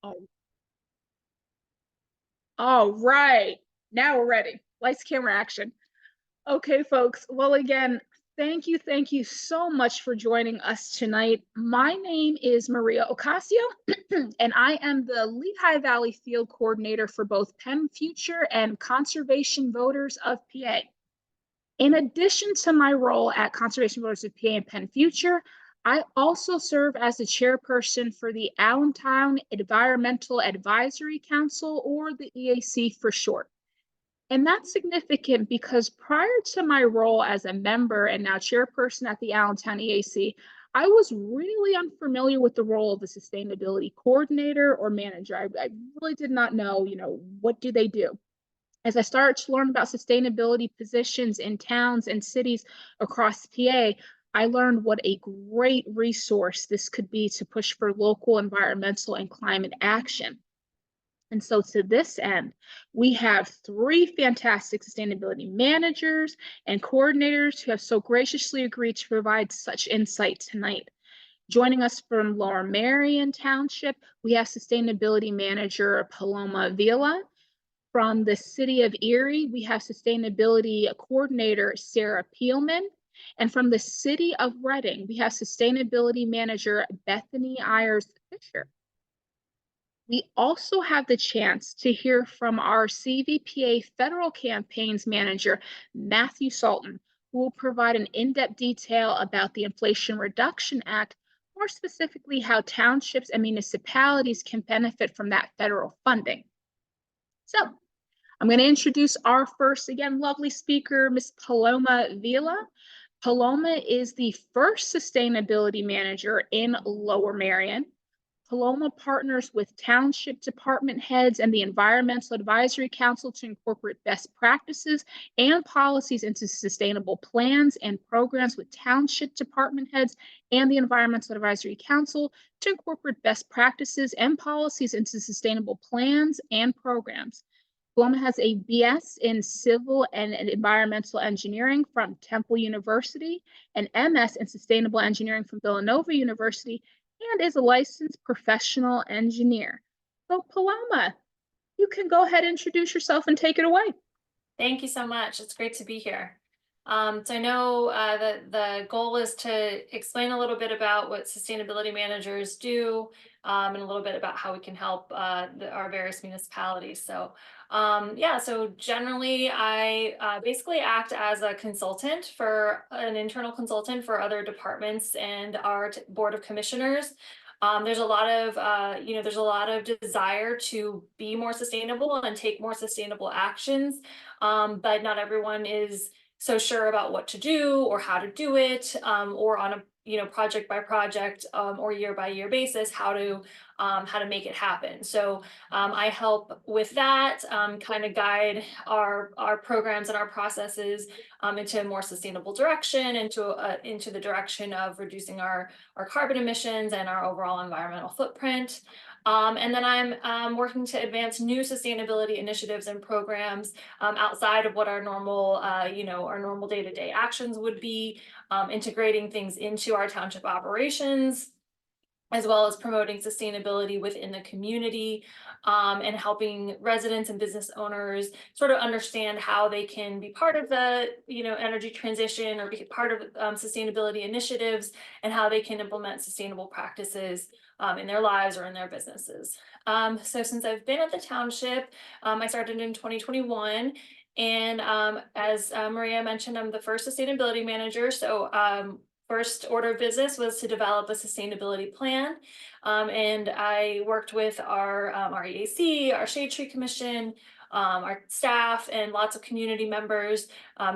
Oh, all right. Now we're ready. Lights, camera, action. Okay, folks. Well, again, thank you so much for joining us tonight. My name is Maria Ocasio, and I am the Lehigh Valley Field Coordinator for both Penn Future and Conservation Voters of PA. In addition to my role at Conservation Voters of PA and Penn Future, I also serve as the chairperson for the Allentown Environmental Advisory Council, or the EAC for short. And that's significant because prior to my role as a member and now chairperson at the Allentown EAC, I was really unfamiliar with the role of the sustainability coordinator or manager. I really did not know, what do they do? As I started to learn about sustainability positions in towns and cities across PA, I learned what a great resource this could be to push for local environmental and climate action. And so, to this end, we have three fantastic sustainability managers and coordinators who have so graciously agreed to provide such insight tonight. Joining us from Lower Merion Township, we have Sustainability Manager Paloma Vila. From the City of Erie, we have Sustainability Coordinator Sarah Peelman. And from the City of Reading, we have Sustainability Manager Bethany Ayers Fisher. We also have the chance to hear from our CVPA Federal Campaigns Manager, Matthew Salton, who will provide an in-depth detail about the Inflation Reduction Act, more specifically how townships and municipalities can benefit from that federal funding. So I'm going to introduce our first, again, lovely speaker, Ms. Paloma Vila. Paloma is the first sustainability manager in Lower Merion. Paloma partners with township department heads and the Environmental Advisory Council to incorporate best practices and policies into sustainable plans and programs with township department heads and the Environmental Advisory Council to incorporate best practices and policies into sustainable plans and programs. Paloma has a BS in Civil and Environmental Engineering from Temple University, an MS in Sustainable Engineering from Villanova University, and is a licensed professional engineer. So Paloma, you can go ahead and introduce yourself and take it away. Thank you so much. It's great to be here. So I know that the goal is to explain a little bit about what sustainability managers do, and a little bit about how we can help our various municipalities. Yeah, so generally I basically act as a consultant for an internal consultant for other departments and our board of commissioners. There's a lot of, there's a lot of desire to be more sustainable and take more sustainable actions, but not everyone is so sure about what to do or how to do it, or on a project by project, or year by year basis, how to make it happen. So I help with that, kind of guide our programs and our processes into a more sustainable direction, into the direction of reducing our carbon emissions and our overall environmental footprint. And then I'm working to advance new sustainability initiatives and programs outside of what our normal, our normal day-to-day actions would be, integrating things into our township operations, as well as promoting sustainability within the community, and helping residents and business owners sort of understand how they can be part of the energy transition or be part of sustainability initiatives, and how they can implement sustainable practices in their lives or in their businesses. So since I've been at the township, I started in 2021. And as Maria mentioned, I'm the first sustainability manager. So first order of business was to develop a sustainability plan. And I worked with our EAC, our Shade Tree Commission, our staff, and lots of community members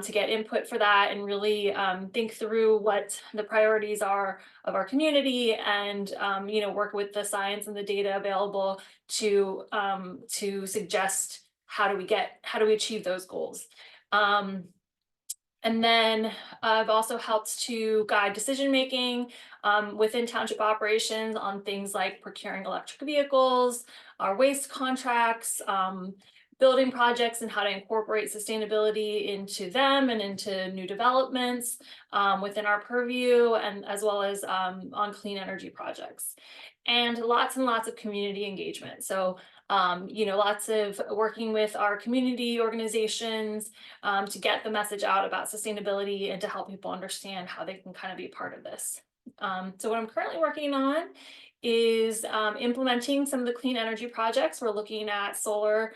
to get input for that and really think through what the priorities are of our community, and work with the science and the data available to suggest how do we achieve those goals. And then I've also helped to guide decision making within township operations on things like procuring electric vehicles, our waste contracts, building projects, and how to incorporate sustainability into them and into new developments within our purview, and as well as on clean energy projects. and lots of community engagement. So, lots of working with our community organizations to get the message out about sustainability and to help people understand how they can kind of be part of this. So what I'm currently working on is implementing some of the clean energy projects. We're looking at solar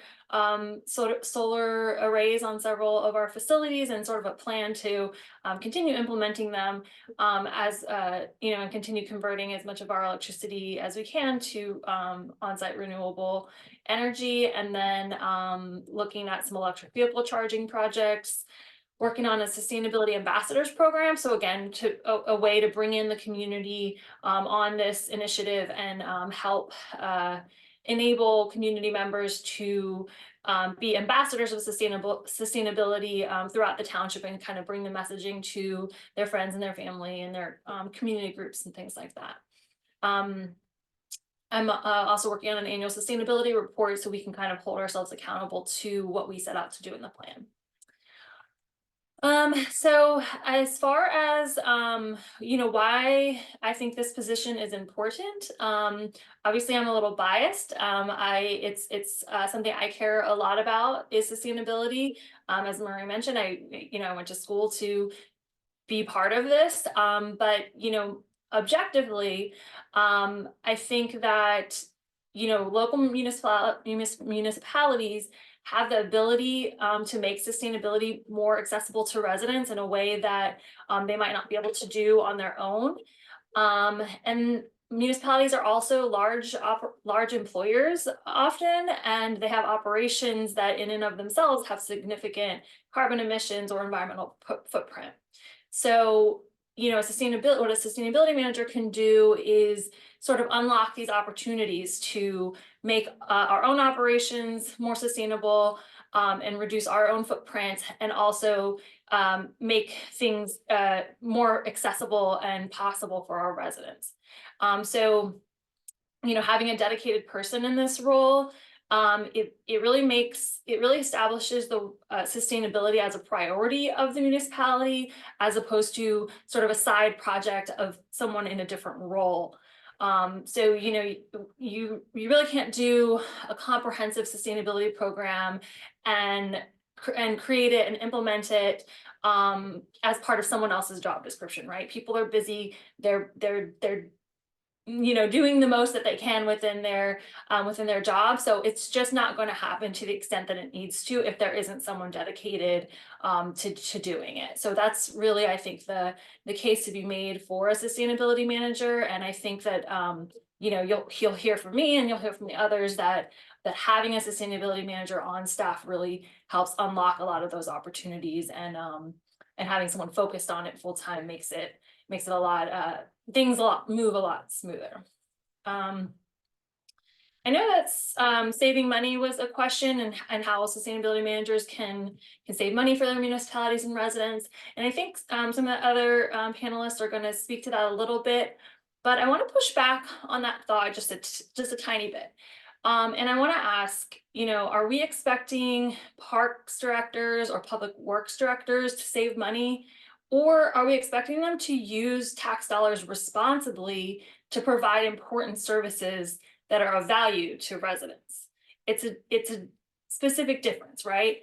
arrays on several of our facilities, and sort of a plan to continue implementing them as and continue converting as much of our electricity as we can to on-site renewable energy. And then looking at some electric vehicle charging projects, working on a sustainability ambassadors program. So again, a way to bring in the community on this initiative and help enable community members to be ambassadors of sustainability throughout the township, and kind of bring the messaging to their friends and their family and their community groups and things like that. I'm also working on an annual sustainability report, so we can kind of hold ourselves accountable to what we set out to do in the plan. So as far as, why I think this position is important, obviously I'm a little biased. It's something I care a lot about is sustainability. As Marie mentioned, I went to school to be part of this. But, objectively, I think that, local municipalities have the ability to make sustainability more accessible to residents in a way that they might not be able to do on their own. And municipalities are also large employers often, and they have operations that in and of themselves have significant carbon emissions or environmental footprint. So, what a sustainability manager can do is sort of unlock these opportunities to make our own operations more sustainable and reduce our own footprint, and also make things more accessible and possible for our residents. So, having a dedicated person in this role, it really establishes the sustainability as a priority of the municipality, as opposed to sort of a side project of someone in a different role. So, you really can't do a comprehensive sustainability program and create it and implement it as part of someone else's job description, right? People are busy. They're doing the most that they can within their job. So it's just not going to happen to the extent that it needs to if there isn't someone dedicated to doing it. So that's really, I think, the case to be made for a sustainability manager. And I think that you'll hear from me, and you'll hear from the others that having a sustainability manager on staff really helps unlock a lot of those opportunities, and having someone focused on it full time makes it a lot move a lot smoother. I know that saving money was a question, and how sustainability managers can save money for their municipalities and residents. And I think some of the other panelists are going to speak to that a little bit, but I want to push back on that thought just a tiny bit. And I want to ask, are we expecting parks directors or public works directors to save money? Or are we expecting them to use tax dollars responsibly to provide important services that are of value to residents? It's a specific difference, right?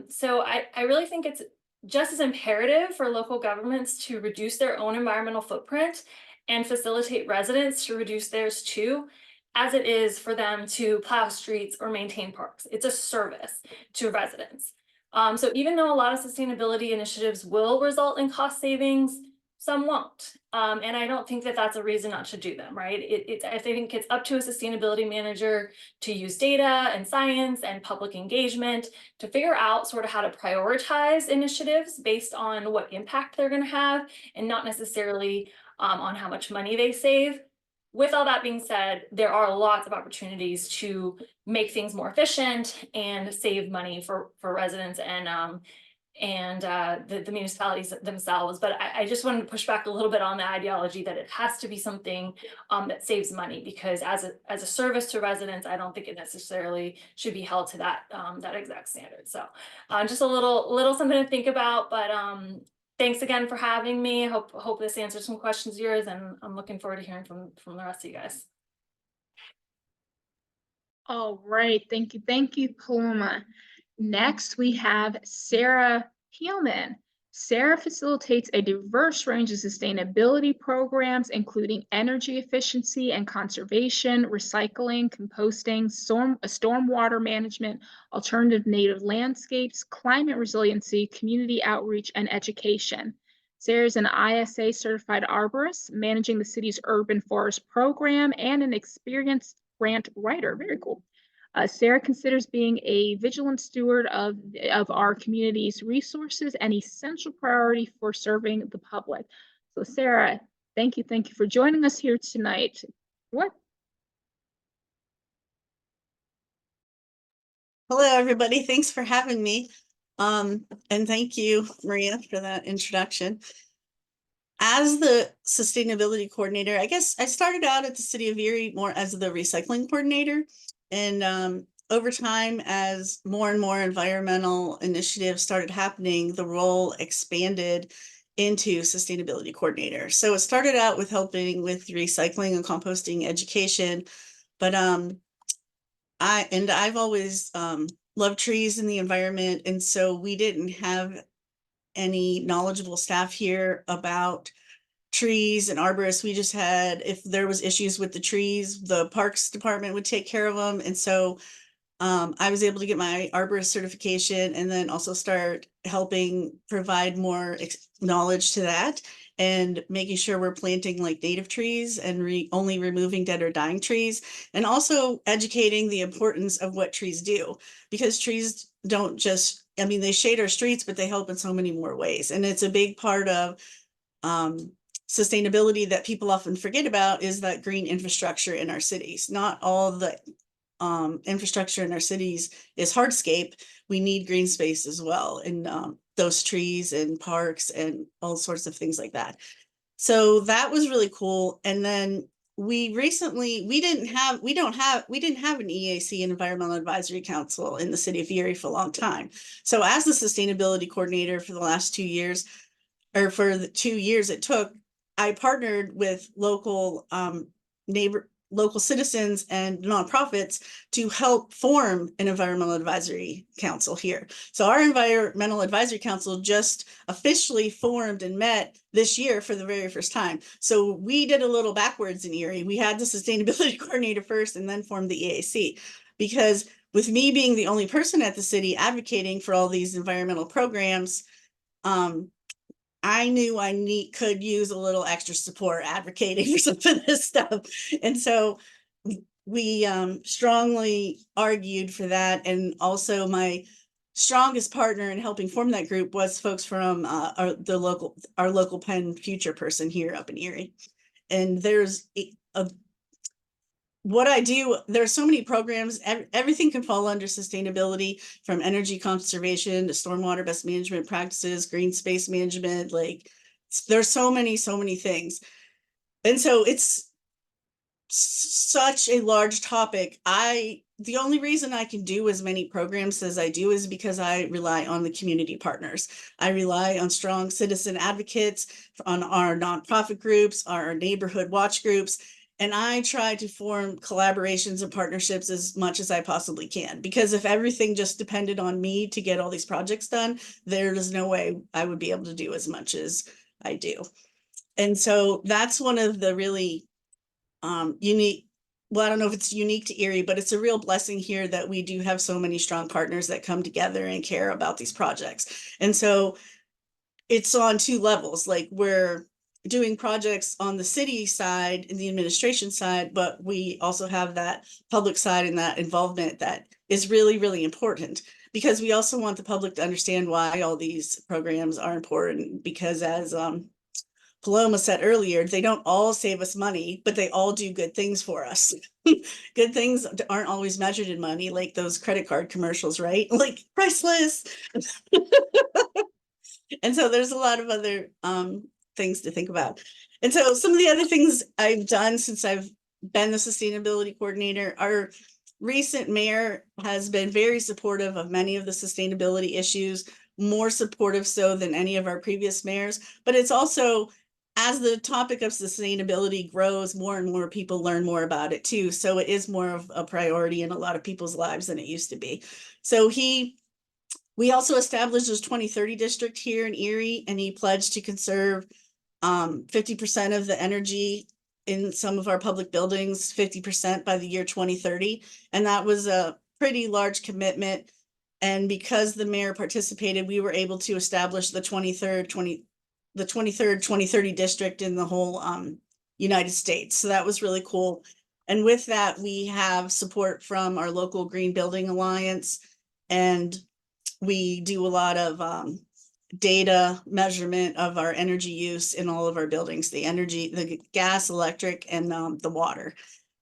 So I really think it's just as imperative for local governments to reduce their own environmental footprint and facilitate residents to reduce theirs too, as it is for them to plow streets or maintain parks. It's a service to residents. So even though a lot of sustainability initiatives will result in cost savings, some won't. And I don't think that that's a reason not to do them, right? I think it's up to a sustainability manager to use data and science and public engagement to figure out sort of how to prioritize initiatives based on what impact they're going to have, and not necessarily on how much money they save. With all that being said, there are lots of opportunities to make things more efficient and save money for residents and the municipalities themselves. But I just wanted to push back a little bit on the ideology that it has to be something that saves money, because as a service to residents, I don't think it necessarily should be held to that exact standard. So just a little something to think about. But thanks again for having me. I hope this answers some questions of yours, and I'm looking forward to hearing from the rest of you guys. All right, thank you, Paloma. Next, we have Sarah Peelman. Sarah facilitates a diverse range of sustainability programs, including energy efficiency and conservation, recycling, composting, stormwater management, alternative native landscapes, climate resiliency, community outreach, and education. Sarah is an ISA certified arborist, managing the city's urban forest program, and an experienced grant writer. Very cool. Sarah considers being a vigilant steward of our community's resources an essential priority for serving the public. So Sarah, thank you for joining us here tonight. What? Hello, everybody. Thanks for having me. And thank you, Maria, for that introduction. As the sustainability coordinator, I guess I started out at the City of Erie more as the recycling coordinator. And over time, as more and more environmental initiatives started happening, the role expanded into sustainability coordinator. So it started out with helping with recycling and composting education, but I've always loved trees and the environment, and so we didn't have any knowledgeable staff here about trees and arborists. We just had, if there was issues with the trees, the parks department would take care of them. And so I was able to get my arborist certification and then also start helping provide more knowledge to that and making sure we're planting like native trees and only removing dead or dying trees, and also educating the importance of what trees do, because trees don't just, I mean, they shade our streets, but they help in so many more ways. And it's a big part of sustainability that people often forget about, is that green infrastructure in our cities. Not all the infrastructure in our cities is hardscape. We need green space as well, and those trees and parks and all sorts of things like that. So that was really cool. And then we recently, we didn't have an EAC, Environmental Advisory Council, in the City of Erie for a long time. So as the sustainability coordinator for the last 2 years, or for the 2 years it took, I partnered with local citizens and nonprofits to help form an environmental advisory council here. So our environmental advisory council just officially formed and met this year for the very first time. So we did a little backwards in Erie. We had the sustainability coordinator first and then formed the EAC, because with me being the only person at the city advocating for all these environmental programs, I knew I could use a little extra support advocating for some of this stuff. And so we strongly argued for that. And also my strongest partner in helping form that group was folks from our local Penn Future person here up in Erie. And there's what I do, there's so many programs, everything can fall under sustainability, from energy conservation to stormwater best management practices, green space management. Like, there's so many things. And so it's such a large topic. The only reason I can do as many programs as I do is because I rely on the community partners. I rely on strong citizen advocates, on our nonprofit groups, our neighborhood watch groups. And I try to form collaborations and partnerships as much as I possibly can, because if everything just depended on me to get all these projects done, there is no way I would be able to do as much as I do. And so that's one of the really unique, well, I don't know if it's unique to Erie, but it's a real blessing here that we do have so many strong partners that come together and care about these projects. And so it's on 2 levels, like we're doing projects on the city side and the administration side, but we also have that public side and that involvement that is really, really important, because we also want the public to understand why all these programs are important, because as Paloma said earlier, they don't all save us money, but they all do good things for us. Good things aren't always measured in money, like those credit card commercials, right? Like, priceless. And so there's a lot of other things to think about. And so some of the other things I've done since I've been the sustainability coordinator, our recent mayor has been very supportive of many of the sustainability issues, more supportive so than any of our previous mayors. But it's also as the topic of sustainability grows, more and more people learn more about it too. So it is more of a priority in a lot of people's lives than it used to be. So we also established this 2030 district here in Erie, and he pledged to conserve 50% of the energy in some of our public buildings, 50% by the year 2030. And that was a pretty large commitment. And because the mayor participated, we were able to establish the 23rd 2030 district in the whole United States. So that was really cool. And with that, we have support from our local Green Building Alliance, and we do a lot of data measurement of our energy use in all of our buildings, the gas, electric, and the water.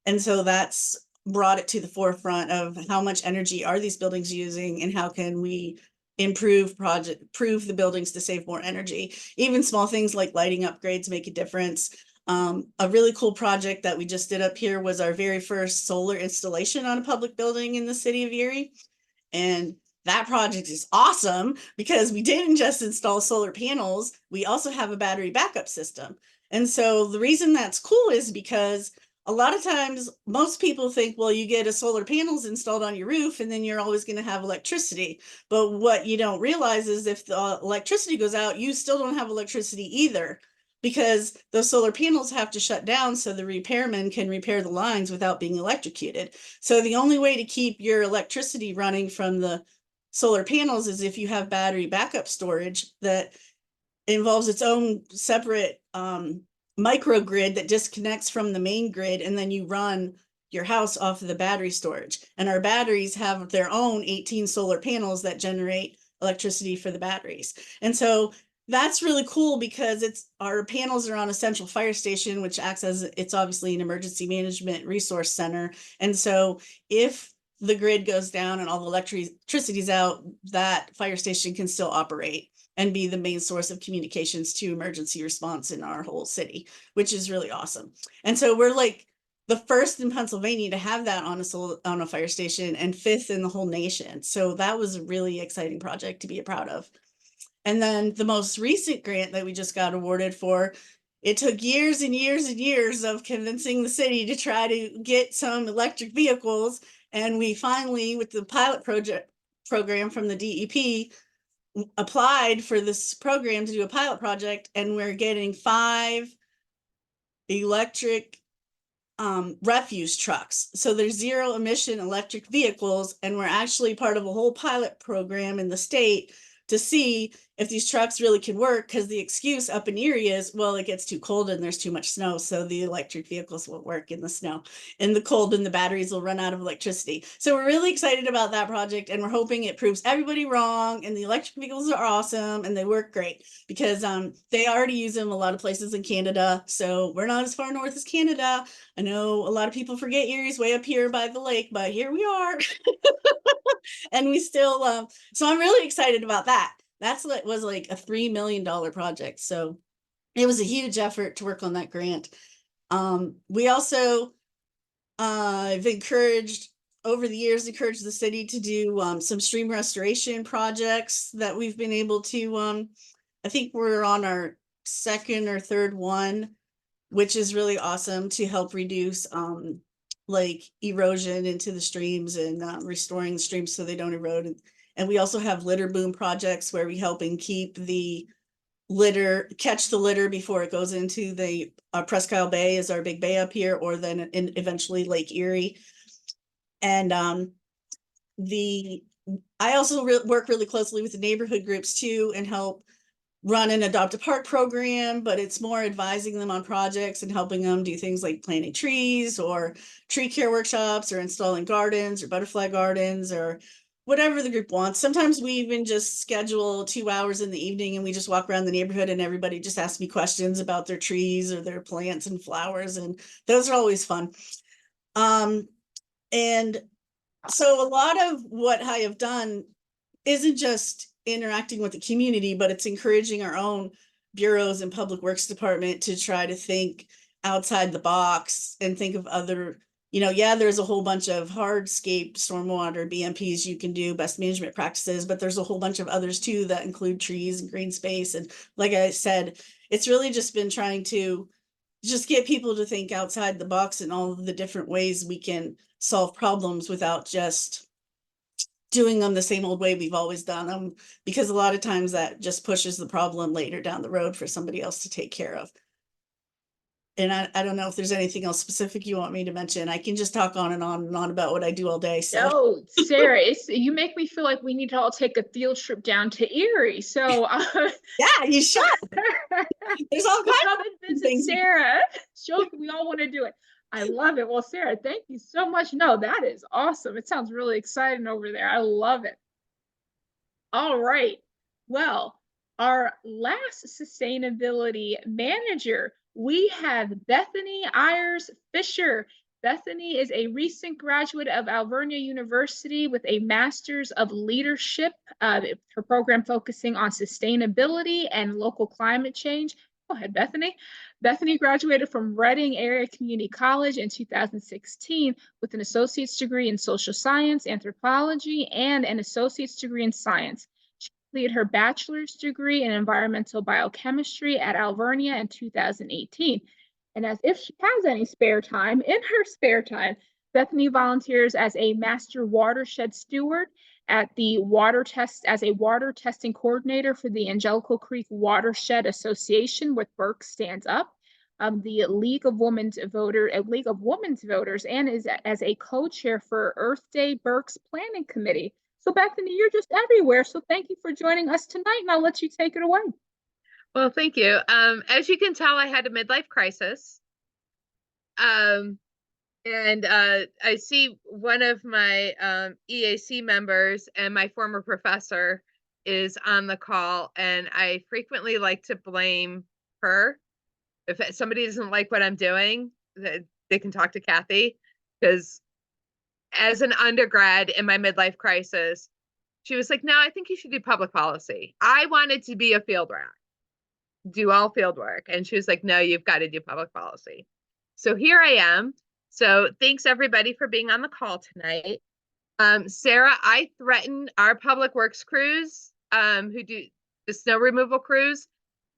And so that's brought it to the forefront of how much energy are these buildings using, and how can we improve the buildings to save more energy. Even small things like lighting upgrades make a difference. A really cool project that we just did up here was our very first solar installation on a public building in the city of Erie. And that project is awesome because we didn't just install solar panels, we also have a battery backup system. And so the reason that's cool is because a lot of times most people think, well, you get a solar panels installed on your roof and then you're always going to have electricity. But what you don't realize is if the electricity goes out, you still don't have electricity either, because those solar panels have to shut down so the repairman can repair the lines without being electrocuted. So the only way to keep your electricity running from the solar panels is if you have battery backup storage that involves its own separate microgrid that disconnects from the main grid, and then you run your house off of the battery storage. And our batteries have their own 18 solar panels that generate electricity for the batteries. And so that's really cool because our panels are on a central fire station, which acts as, it's obviously an emergency management resource center. And so if the grid goes down and all the electricity's out, that fire station can still operate and be the main source of communications to emergency response in our whole city, which is really awesome. And so we're like the first in Pennsylvania to have that on a fire station, and 5th in the whole nation. So that was a really exciting project to be proud of. And then the most recent grant that we just got awarded for, it took years and years and years of convincing the city to try to get some electric vehicles. And we finally, with the pilot program from the DEP, applied for this program to do a pilot project, and we're getting 5 electric refuse trucks. So there's 0 emission electric vehicles, and we're actually part of a whole pilot program in the state to see if these trucks really can work, because the excuse up in Erie is, well, it gets too cold and there's too much snow, so the electric vehicles won't work in the snow, in the cold, and the batteries will run out of electricity. So we're really excited about that project, and we're hoping it proves everybody wrong, and the electric vehicles are awesome and they work great, because they already use them a lot of places in Canada. So we're not as far north as Canada. I know a lot of people forget Erie's way up here by the lake, but here we are. And we still, so I'm really excited about that. That's what was like a $3 million project. So it was a huge effort to work on that grant. We also, I've encouraged over the years, encouraged the city to do some stream restoration projects that we've been able to, I think we're on our 2nd or 3rd one, which is really awesome, to help reduce like erosion into the streams and restoring the streams so they don't erode. And we also have litter boom projects where we help and keep the litter, catch the litter before it goes into the Presque Isle Bay is our big bay up here, or then eventually Lake Erie. And I also work really closely with the neighborhood groups too, and help run an Adopt a Park program, but it's more advising them on projects and helping them do things like planting trees or tree care workshops or installing gardens or butterfly gardens or whatever the group wants. Sometimes we even just schedule 2 hours in the evening and we just walk around the neighborhood and everybody just asks me questions about their trees or their plants and flowers, and those are always fun. And so a lot of what I have done isn't just interacting with the community, but it's encouraging our own bureaus and public works department to try to think outside the box and think of other, yeah, there's a whole bunch of hardscape stormwater BMPs you can do, best management practices, but there's a whole bunch of others too that include trees and green space. And like I said, it's really just been trying to just get people to think outside the box and all of the different ways we can solve problems without just doing them the same old way we've always done them, because a lot of times that just pushes the problem later down the road for somebody else to take care of. And I don't know if there's anything else specific you want me to mention. I can just talk on and on and on about what I do all day. So No, Sarah, you make me feel like we need to all take a field trip down to Erie. So yeah, you should. There's all we'll kinds come of and visit things. Sarah. We all want to do it. I love it. Well, Sarah, thank you so much. No, that is awesome. It sounds really exciting over there. I love it. All right. Well, our last sustainability manager, we have Bethany Ayers Fisher. Bethany is a recent graduate of Alvernia University with a Master's of Leadership. Her program focusing on sustainability and local climate change. Go ahead, Bethany. Bethany graduated from Reading Area Community College in 2016 with an associate's degree in social science, anthropology, and an associate's degree in science. She completed her bachelor's degree in environmental biochemistry at Alvernia in 2018. And as if she has any spare time, in her spare time, Bethany volunteers as a master watershed steward at the as a water testing coordinator for the Angelical Creek Watershed Association, with Burke Stands Up, the League of Women's Voters, and is as a co-chair for Earth Day Burke's Planning Committee. So Bethany, you're just everywhere. So thank you for joining us tonight, and I'll let you take it away. Well, thank you. As you can tell, I had a midlife crisis. And I see one of my EAC members and my former professor is on the call, and I frequently like to blame her. If somebody doesn't like what I'm doing, they can talk to Kathy, because as an undergrad in my midlife crisis, she was like, no, I think you should do public policy. I wanted to be a field rat, do all field work. And she was like, no, you've got to do public policy. So here I am. So thanks everybody for being on the call tonight. Sarah, I threatened our public works crews, who do the snow removal crews,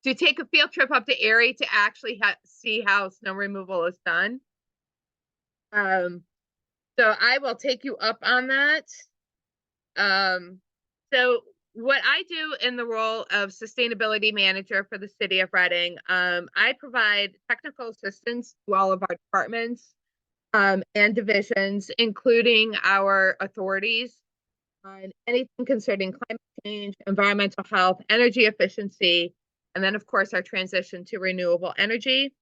to take a field trip up to Erie to actually see how snow removal is done. So I will take you up on that. So what I do in the role of sustainability manager for the city of Reading, I provide technical assistance to all of our departments and divisions, including our authorities, on anything concerning climate change, environmental health, energy efficiency, and then of course our transition to renewable energy,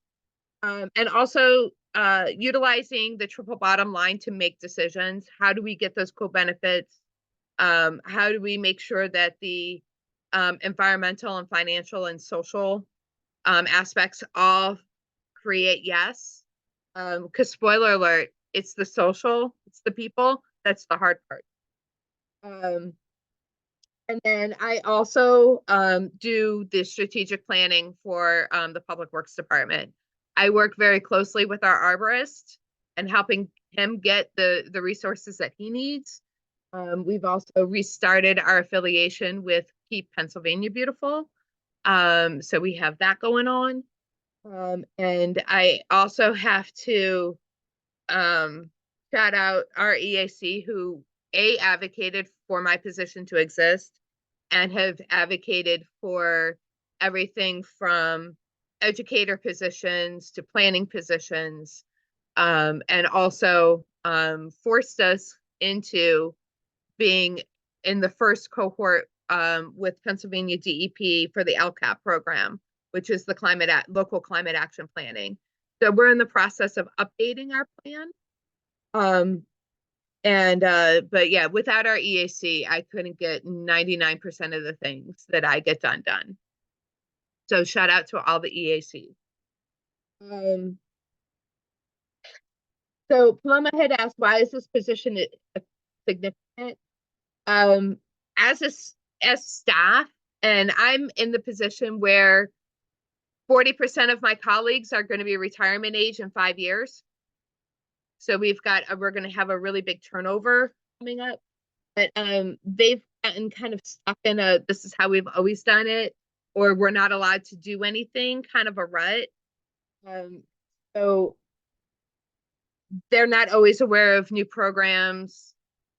and also utilizing the triple bottom line to make decisions. How do we get those co-benefits? How do we make sure that the environmental and financial and social aspects all create yes? Because spoiler alert, it's the social, it's the people, that's the hard part. And then I also do the strategic planning for the Public Works Department. I work very closely with our arborist and helping him get the resources that he needs. We've also restarted our affiliation with Keep Pennsylvania Beautiful. So we have that going on. And I also have to shout out our EAC, who advocated for my position to exist and have advocated for everything from educator positions to planning positions, and also forced us into being in the first cohort with Pennsylvania DEP for the LCAP program, which is the local climate action planning. So we're in the process of updating our plan. But yeah, without our EAC, I couldn't get 99% of the things that I get done. So shout out to all the EACs. So Paloma had asked, why is this position significant? As staff, and I'm in the position where 40% of my colleagues are going to be retirement age in 5 years. So we're going to have a really big turnover coming up, but they've gotten kind of stuck in this is how we've always done it, or we're not allowed to do anything, kind of a rut. So they're not always aware of new programs,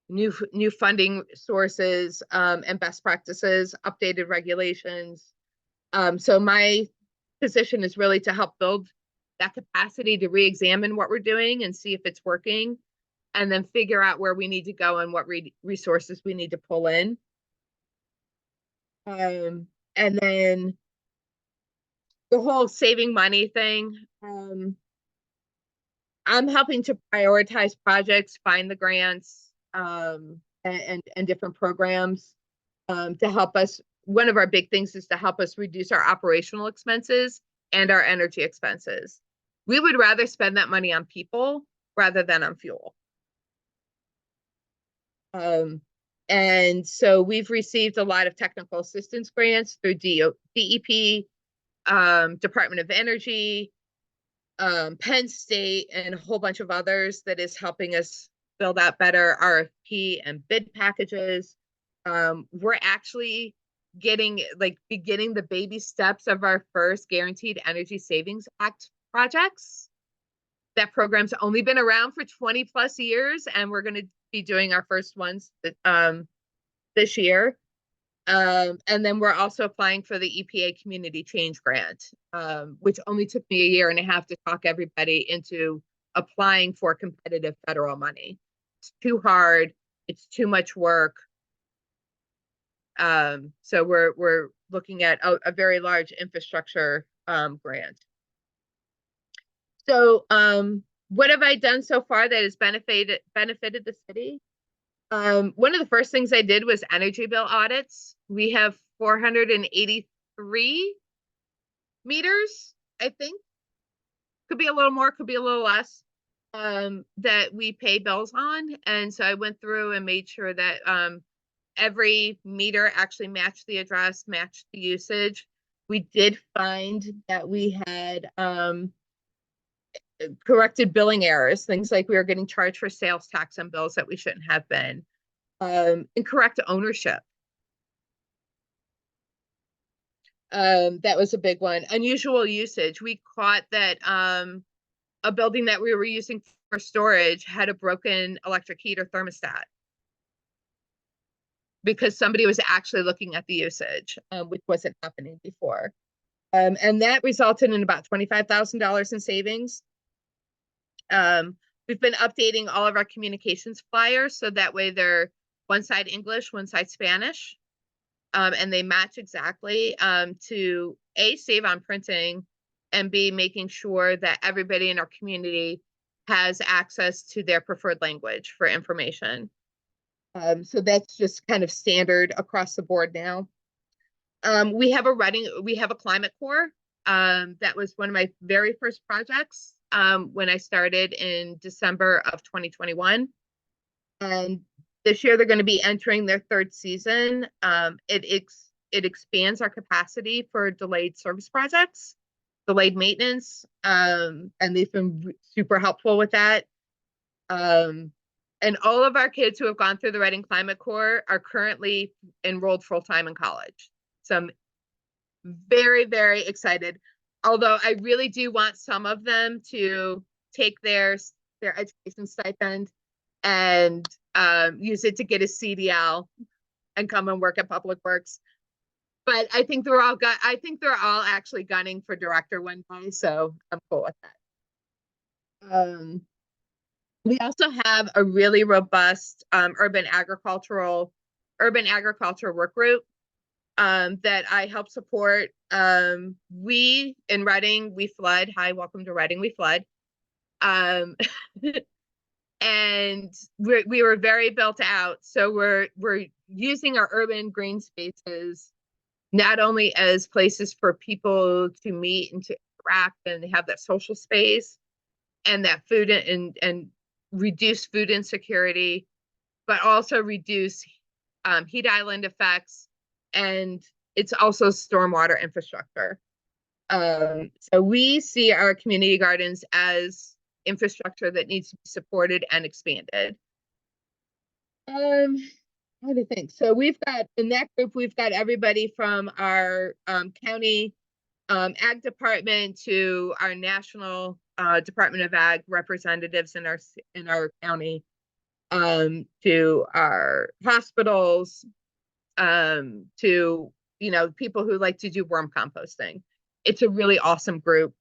new funding sources, and best practices, updated regulations. So my position is really to help build that capacity to re-examine what we're doing and see if it's working, and then figure out where we need to go and what resources we need to pull in. And then the whole saving money thing, I'm helping to prioritize projects, find the grants, and different programs, to help us. One of our big things is to help us reduce our operational expenses and our energy expenses. We would rather spend that money on people rather than on fuel. And so we've received a lot of technical assistance grants through DEP, Department of Energy, Penn State, and a whole bunch of others that is helping us build out better RFP and bid packages. We're actually beginning the baby steps of our first Guaranteed Energy Savings Act projects. That program's only been around for 20 plus years, and we're going to be doing our first ones this year. And then we're also applying for the EPA Community Change Grant, which only took me a year and a half to talk everybody into applying for competitive federal money. It's too hard. It's too much work. So we're looking at a very large infrastructure grant. So what have I done so far that has benefited the city? One of the first things I did was energy bill audits. We have 483 meters, I think. Could be a little more, could be a little less, that we pay bills on. And so I went through and made sure that every meter actually matched the address, matched the usage. We did find that we had corrected billing errors, things like we were getting charged for sales tax on bills that we shouldn't have been, incorrect ownership. That was a big one. Unusual usage. We caught that a building that we were using for storage had a broken electric heater thermostat because somebody was actually looking at the usage, which wasn't happening before. And that resulted in about $25,000 in savings. We've been updating all of our communications flyers so that way they're one side English, one side Spanish, and they match exactly, to A, save on printing, and B, making sure that everybody in our community has access to their preferred language for information. So that's just kind of standard across the board now. We have a climate core. That was one of my very first projects when I started in December of 2021. And this year they're going to be entering their third season. It expands our capacity for delayed service projects, delayed maintenance, and they've been super helpful with that. And all of our kids who have gone through the Reading Climate Corps are currently enrolled full-time in college. So I'm very, very excited. Although I really do want some of them to take their education stipend and use it to get a CDL and come and work at Public Works. But I think they're all actually gunning for director one day, so I'm cool with that. We also have a really robust urban agriculture work group that I help support. We in Reading, we flood. Hi, welcome to Reading, we flood. And we were very built out. So we're using our urban green spaces not only as places for people to meet and to interact and have that social space and that food and reduce food insecurity, but also reduce heat island effects, and it's also stormwater infrastructure. So we see our community gardens as infrastructure that needs to be supported and expanded. Trying to think. So we've got, in that group, we've got everybody from our county ag department to our national Department of Ag representatives in our county, to our hospitals, to, you know, people who like to do worm composting. It's a really awesome group.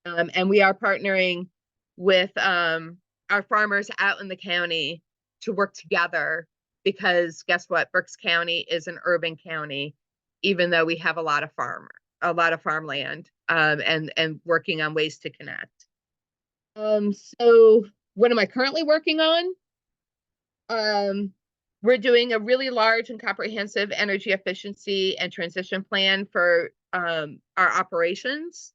And we are partnering with our farmers out in the county to work together, because guess what? Berks County is an urban county, even though we have a lot of farmland, and working on ways to connect. So what am I currently working on? We're doing a really large and comprehensive energy efficiency and transition plan for our operations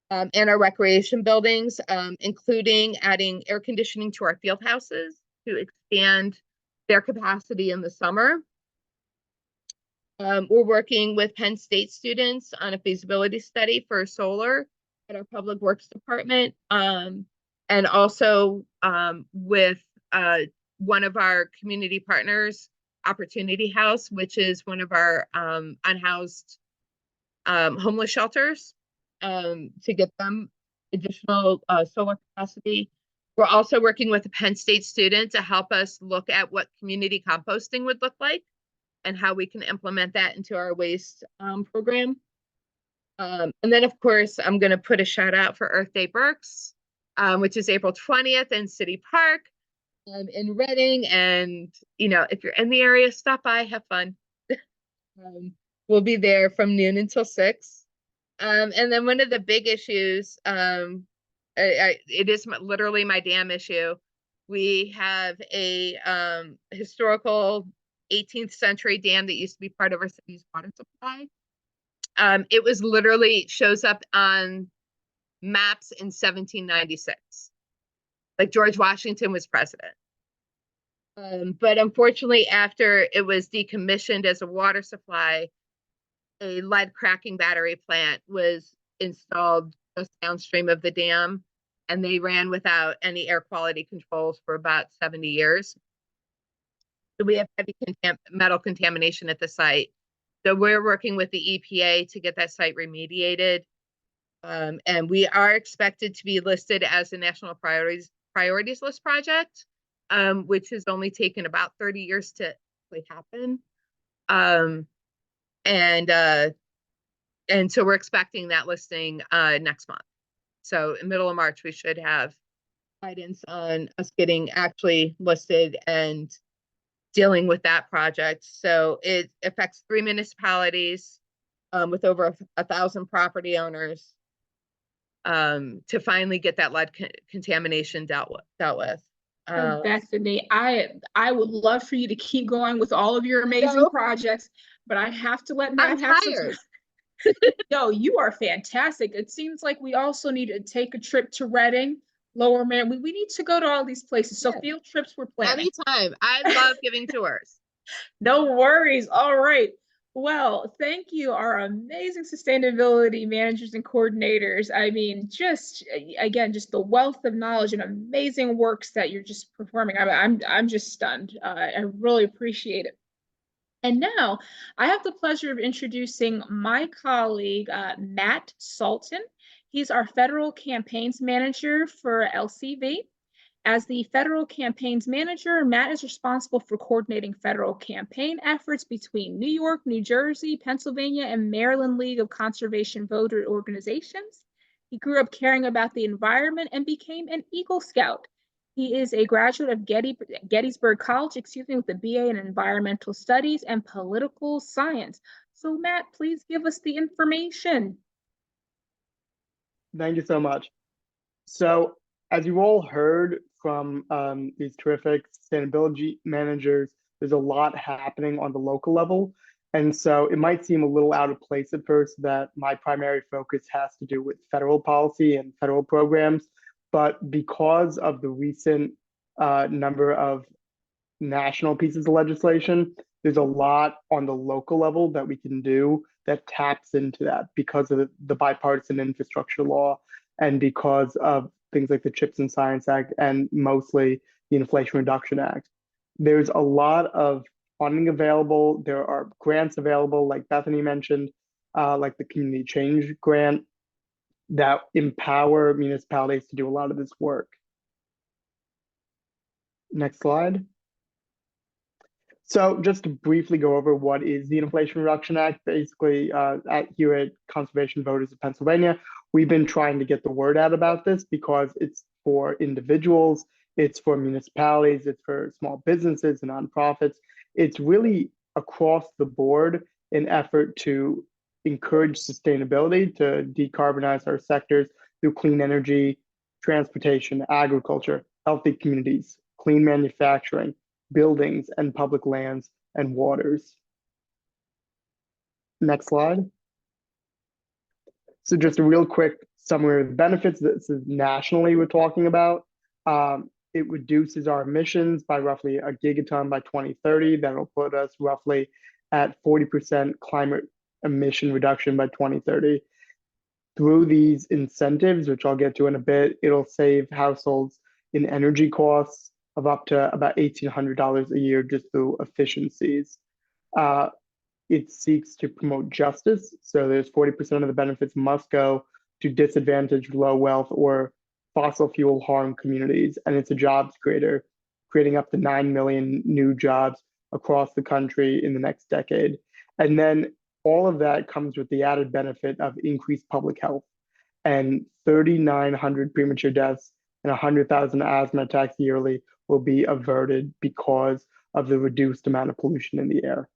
and our recreation buildings, including adding air conditioning to our field houses to expand their capacity in the summer. We're working with Penn State students on a feasibility study for solar at our Public Works Department, and also with one of our community partners, Opportunity House, which is one of our unhoused homeless shelters, to get them additional solar capacity. We're also working with a Penn State student to help us look at what community composting would look like and how we can implement that into our waste program. And then, of course, I'm going to put a shout out for Earth Day Berks, which is April 20th in City Park in Reading. And, you know, if you're in the area, stop by, have fun. We'll be there from noon until 6. And then one of the big issues, it is literally my dam issue. We have a historical 18th century dam that used to be part of our city's water supply. It was literally shows up on maps in 1796. Like George Washington was president. But unfortunately, after it was decommissioned as a water supply, a lead cracking battery plant was installed just downstream of the dam, and they ran without any air quality controls for about 70 years. So we have heavy metal contamination at the site. So we're working with the EPA to get that site remediated. And we are expected to be listed as a national priorities list project, which has only taken about 30 years to actually happen. And so we're expecting that listing next month. So in the middle of March, we should have guidance on us getting actually listed and dealing with that project. So it affects 3 municipalities with over 1,000 property owners to finally get that lead contamination dealt with. Bethany, I would love for you to keep going with all of your amazing projects, but I have to let Matt have some time. No, you are fantastic. It seems like we also need to take a trip to Reading, Lower Man. We need to go to all these places. So field trips we're planning. Anytime. I love giving tours. No worries. All right. Well, thank you, our amazing sustainability managers and coordinators. I mean, just again, just the wealth of knowledge and amazing works that you're just performing. I'm just stunned. I really appreciate it. And now I have the pleasure of introducing my colleague, Matt Sultan. He's our federal campaigns manager for LCV. As the federal campaigns manager, Matt is responsible for coordinating federal campaign efforts between New York, New Jersey, Pennsylvania, and Maryland League of Conservation Voter Organizations. He grew up caring about the environment and became an Eagle Scout. He is a graduate of Gettysburg College, with a BA in Environmental Studies and Political Science. So Matt, please give us the information. Thank you so much. So as you've all heard from these terrific sustainability managers, there's a lot happening on the local level. And so it might seem a little out of place at first that my primary focus has to do with federal policy and federal programs. But because of the recent number of national pieces of legislation, there's a lot on the local level that we can do that taps into that because of the bipartisan infrastructure law and because of things like the CHIPS and Science Act and mostly the Inflation Reduction Act. There's a lot of funding available. There are grants available, like Bethany mentioned, like the Community Change Grant, that empower municipalities to do a lot of this work. Next slide. So just to briefly go over what is the Inflation Reduction Act, basically here at Conservation Voters of Pennsylvania, we've been trying to get the word out about this because it's for individuals, it's for municipalities, it's for small businesses and nonprofits. It's really across the board an effort to encourage sustainability, to decarbonize our sectors through clean energy, transportation, agriculture, healthy communities, clean manufacturing, buildings and public lands and waters. Next slide. So just a real quick summary of the benefits. This is nationally we're talking about. It reduces our emissions by roughly a gigaton by 2030. That'll put us roughly at 40% climate emission reduction by 2030. Through these incentives, which I'll get to in a bit, it'll save households in energy costs of up to about $1,800 a year just through efficiencies. It seeks to promote justice. So there's 40% of the benefits must go to disadvantaged, low wealth, or fossil fuel harm communities. And it's a jobs creator, creating up to 9 million new jobs across the country in the next decade. And then all of that comes with the added benefit of increased public health and 3,900 premature deaths and 100,000 asthma attacks yearly will be averted because of the reduced amount of pollution in the air.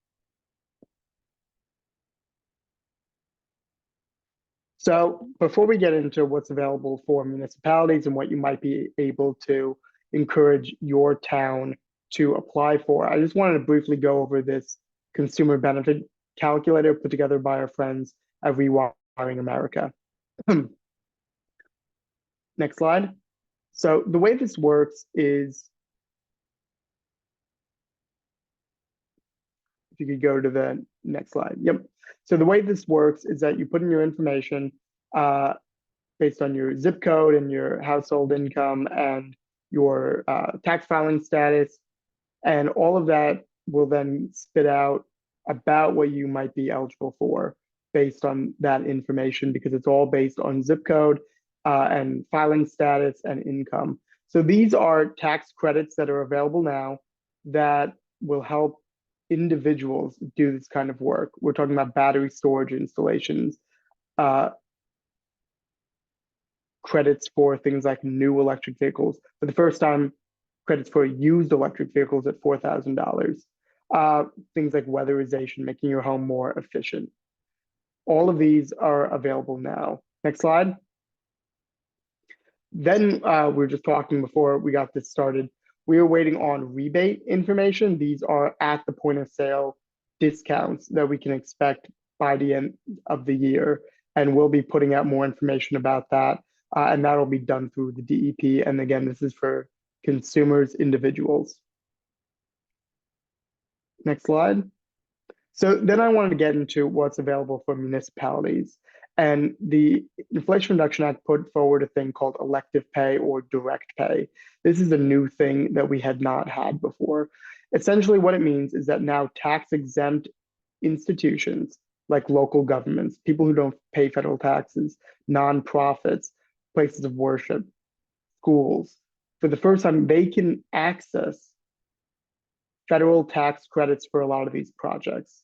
So before we get into what's available for municipalities and what you might be able to encourage your town to apply for, I just wanted to briefly go over this consumer benefit calculator put together by our friends at Rewiring America. Next slide. So the way this works is, if you could go to the next slide. Yep. So the way this works is that you put in your information based on your zip code and your household income and your tax filing status. And all of that will then spit out about what you might be eligible for based on that information, because it's all based on zip code and filing status and income. So these are tax credits that are available now that will help individuals do this kind of work. We're talking about battery storage installations, credits for things like new electric vehicles. For the first time, credits for used electric vehicles at $4,000. Things like weatherization, making your home more efficient. All of these are available now. Next slide. Then we were just talking before we got this started. We are waiting on rebate information. These are at the point of sale discounts that we can expect by the end of the year. And we'll be putting out more information about that. And that'll be done through the DEP. And again, this is for consumers, individuals. Next slide. So then I wanted to get into what's available for municipalities. And the Inflation Reduction Act put forward a thing called elective pay or direct pay. This is a new thing that we had not had before. Essentially what it means is that now tax-exempt institutions like local governments, people who don't pay federal taxes, nonprofits, places of worship, schools, for the first time, they can access federal tax credits for a lot of these projects.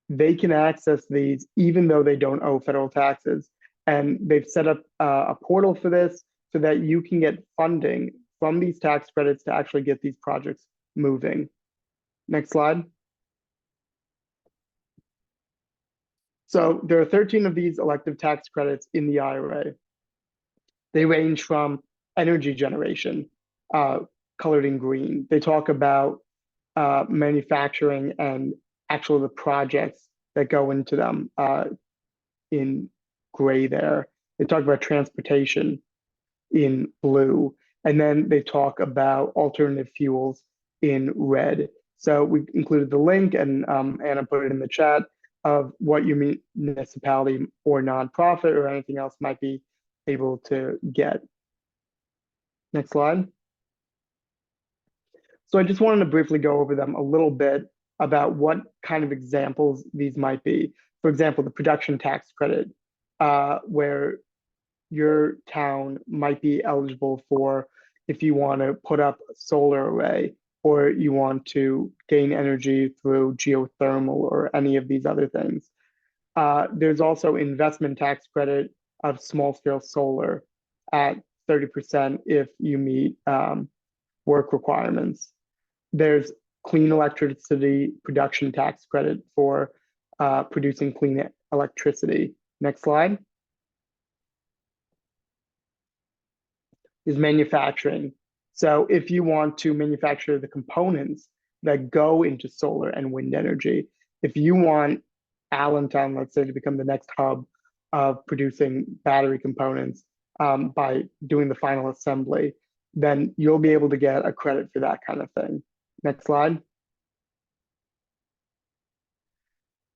They can access these even though they don't owe federal taxes. And they've set up a portal for this so that you can get funding from these tax credits to actually get these projects moving. Next slide. So there are 13 of these elective tax credits in the IRA. They range from energy generation, colored in green. They talk about manufacturing and actually the projects that go into them in gray there. They talk about transportation in blue. And then they talk about alternative fuels in red. So we included the link, and Anna put it in the chat, of what your municipality or nonprofit or anything else might be able to get. Next slide. So I just wanted to briefly go over them a little bit about what kind of examples these might be. For example, the production tax credit, where your town might be eligible for if you want to put up a solar array or you want to gain energy through geothermal or any of these other things. There's also investment tax credit of small scale solar at 30% if you meet work requirements. There's clean electricity production tax credit for producing clean electricity. Next slide. Is manufacturing. So if you want to manufacture the components that go into solar and wind energy, if you want Allentown, let's say, to become the next hub of producing battery components by doing the final assembly, then you'll be able to get a credit for that kind of thing. Next slide.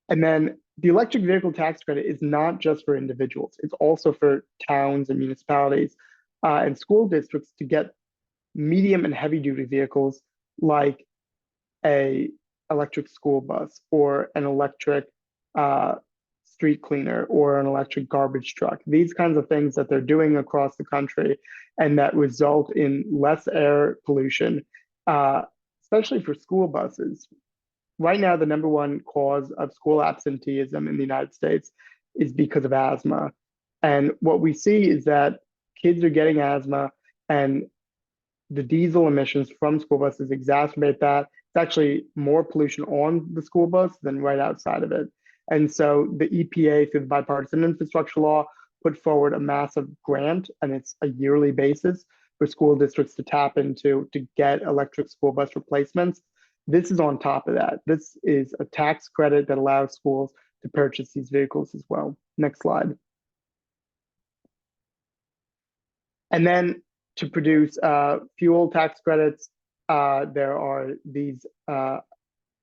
And then the electric vehicle tax credit is not just for individuals, it's also for towns and municipalities and school districts to get medium and heavy duty vehicles like a electric school bus or an electric street cleaner or an electric garbage truck. These kinds of things that they're doing across the country and that result in less air pollution, especially for school buses. Right now, the number one cause of school absenteeism in the United States is because of asthma. And what we see is that kids are getting asthma and the diesel emissions from school buses exacerbate that. It's actually more pollution on the school bus than right outside of it. And so the EPA, through the bipartisan infrastructure law, put forward a massive grant, and it's a yearly basis for school districts to tap into to get electric school bus replacements. This is on top of that. This is a tax credit that allows schools to purchase these vehicles as well. Next slide. And then to produce fuel tax credits, there are these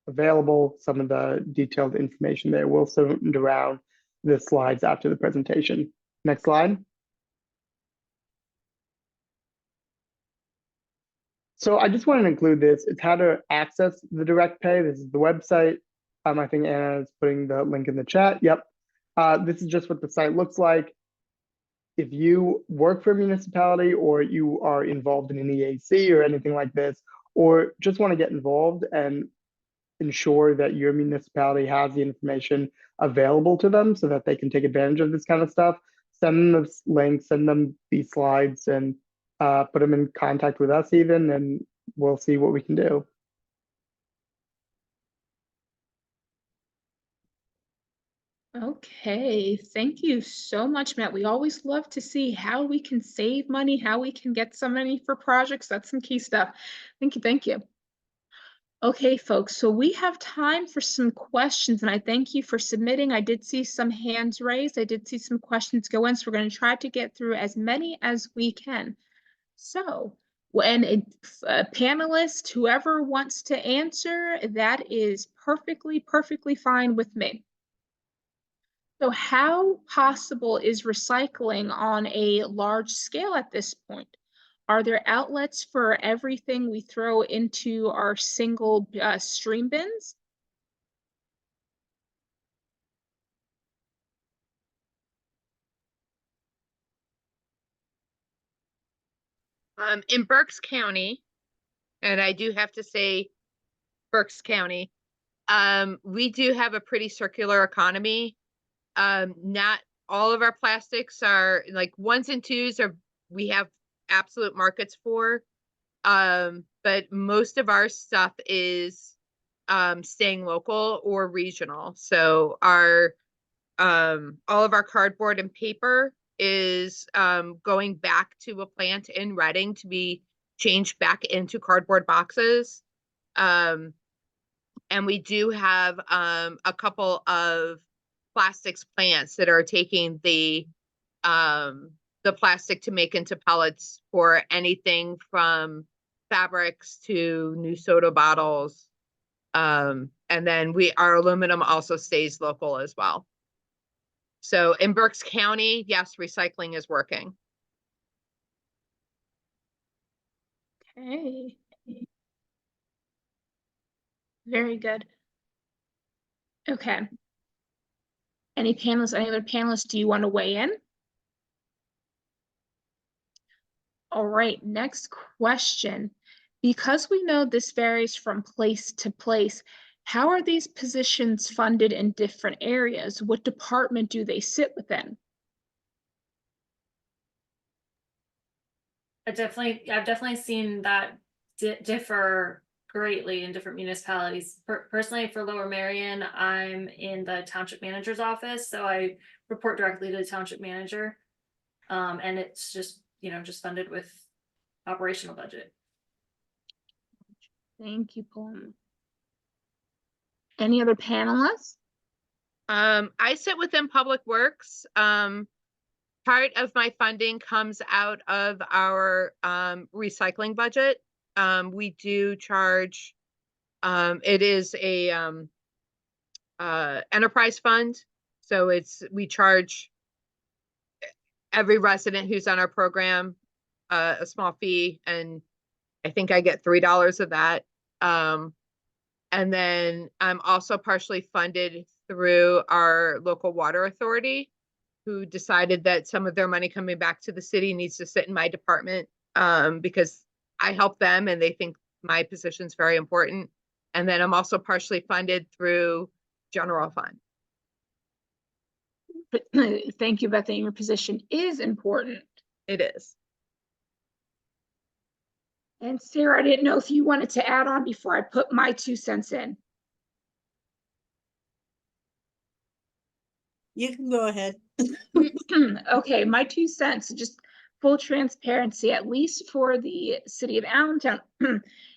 available. Some of the detailed information there will send around the slides after the presentation. Next slide. So I just wanted to include this. It's how to access the direct pay. This is the website. I think Anna is putting the link in the chat. Yep. This is just what the site looks like. If you work for a municipality or you are involved in an EAC or anything like this, or just want to get involved and ensure that your municipality has the information available to them so that they can take advantage of this kind of stuff, send them the links, send them these slides, and put them in contact with us even, and we'll see what we can do. Okay, thank you so much, Matt. We always love to see how we can save money, how we can get some money for projects. That's some key stuff. Thank you, thank you. Okay, folks, so we have time for some questions, and I thank you for submitting. I did see some hands raised. I did see some questions go in, so we're going to try to get through as many as we can. So when a panelist, whoever wants to answer, that is perfectly fine with me. So how possible is recycling on a large scale at this point? Are there outlets for everything we throw into our single stream bins? In Berks County, and I do have to say Berks County, we do have a pretty circular economy. Not all of our plastics are like ones and twos are, we have absolute markets for. But most of our stuff is staying local or regional. So our all of our cardboard and paper is going back to a plant in Reading to be changed back into cardboard boxes. And we do have a couple of plastics plants that are taking the plastic to make into pellets for anything from fabrics to new soda bottles. And then our aluminum also stays local as well. So in Berks County, yes, recycling is working. Okay. Very good. Okay. Any panelists, any other panelists, do you want to weigh in? All right, next question. Because we know this varies from place to place, how are these positions funded in different areas? What department do they sit within? I've definitely seen that differ greatly in different municipalities. Personally, for Lower Merion, I'm in the township manager's office, so I report directly to the township manager. And it's just, just funded with operational budget. Thank you, Paul. Any other panelists? I sit within Public Works. Part of my funding comes out of our recycling budget. We do charge, it is a enterprise fund. So we charge every resident who's on our program a small fee, and I think I get $3 of that. And then I'm also partially funded through our local water authority, who decided that some of their money coming back to the city needs to sit in my department, because I help them and they think my position's very important. And then I'm also partially funded through general fund. Thank you, Bethany. Your position is important. It is. And Sarah, I didn't know if you wanted to add on before I put my 2 cents in. You can go ahead. Okay, my 2 cents, just full transparency, at least for the city of Allentown.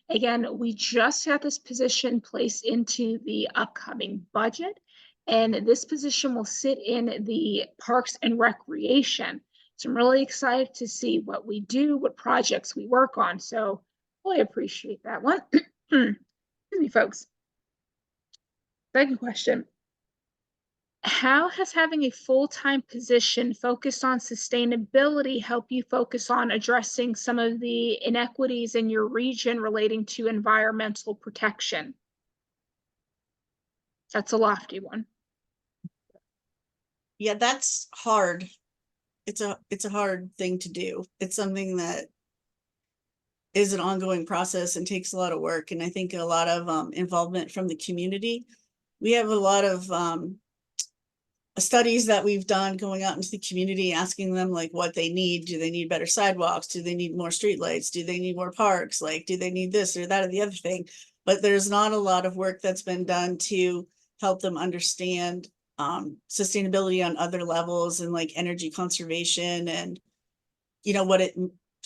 Again, we just had this position placed into the upcoming budget, and this position will sit in the Parks and Recreation. So I'm really excited to see what we do, what projects we work on. So really appreciate that one. Excuse me, folks. Second question. How has having a full-time position focused on sustainability help you focus on addressing some of the inequities in your region relating to environmental protection? That's a lofty one. Yeah, that's hard. It's a hard thing to do. It's something that is an ongoing process and takes a lot of work. And I think a lot of involvement from the community. We have a lot of studies that we've done going out into the community, asking them like what they need. Do they need better sidewalks? Do they need more streetlights? Do they need more parks? Like, do they need this or that or the other thing? But there's not a lot of work that's been done to help them understand sustainability on other levels, and like energy conservation, and